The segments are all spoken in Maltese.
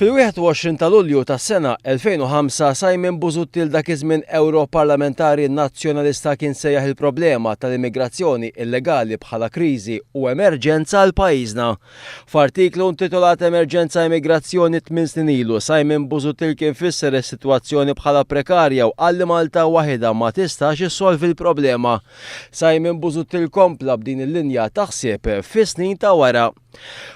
Fil-21 ta' Lulju tas-sena 2005 Simon Busuttil dak iż-żmien Ewroparlamentari Nazzjonalista kien sejjaħ il-problema tal-immigrazzjoni illegali bħala kriżi u emerġenza għal pajjiżna. F'artiklu intitolat Emerġenza Immigrazzjoni 8 snin ilu, Simon Busuttil kien fisser is-sitwazzjoni bħala prekarja u qal li Malta waħedha ma tistax issolvi l-problema. Simon Busuttil kompla b'din il-linja ta' ħsieb fis-snin ta' wara.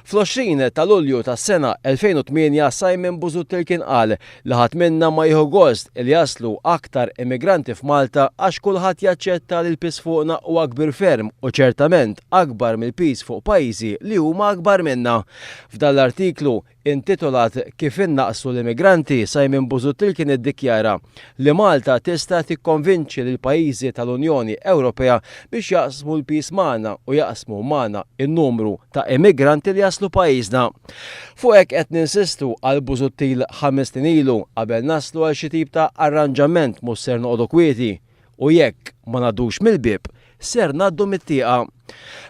Fl-20 ta' Lulju tas-sena 2008 Simon Busuttil kien qal li ħadd minna ma jieħu gost li jaslu aktar immigranti f'Malta għax kulħadd jaċċetta li l-pis fuqna huwa kbir ferm u ċertament akbar mill-pis fuq pajjiżi li huma akbar minna. F'dan l-artiklu intitolat Kif innaqsu l-immigranti, Simon Busuttil kien iddikjara li Malta tista' tikkonvinċi lil pajjiżi tal-Unjoni Ewropea biex jaqsmu l-pis magħna u jaqsmu magħna in-numru ta' immigranti li jaslu pajjiżna. Fuq hekk qed ninsistu għal Busuttil 5 snin ilu qabel naslu għal xi tip ta' arranġament mhux ser noqogħdu kwieti u jekk ma ngħaddux mill-bieb ser ngħaddu mit-tieqa.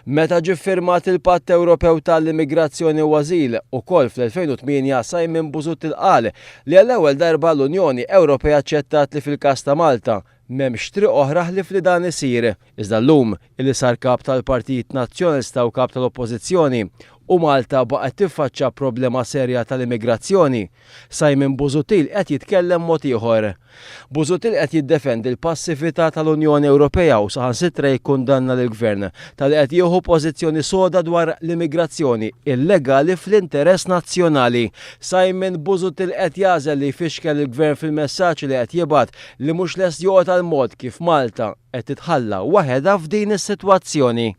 Meta ġie ffirmat il-Patt Ewropew tal-Immigrazzjoni u Ażil ukoll fl-2008 Simon Busuttil qal li għall-ewwel darba l-Unjoni Ewropea aċċettat li fil-każ ta' Malta m'hemmx triq oħra ħlief li dan isir. Iżda llum illi sar kap tal-Partit Nazzjonalista u kap tal-Oppożizzjoni u Malta baqgħet tiffaċċja problema serja tal-immigrazzjoni, Simon Busuttil qed jitkellem mod ieħor. Busuttil qed jiddefendi l-passività tal-Unjoni Ewropea u saħansitra jikkundanna lill-Gvern tal qed jieħu pożizzjoni soda dwar l-immigrazzjoni illegali fl-interess nazzjonali. Simon Busuttil qed jagħżel li jfixkel il-Gvern fil-messaġġ li qed jibgħat li mhux lest joqgħod għal mod kif Malta qed titħalla waħedha f'din is-sitwazzjoni.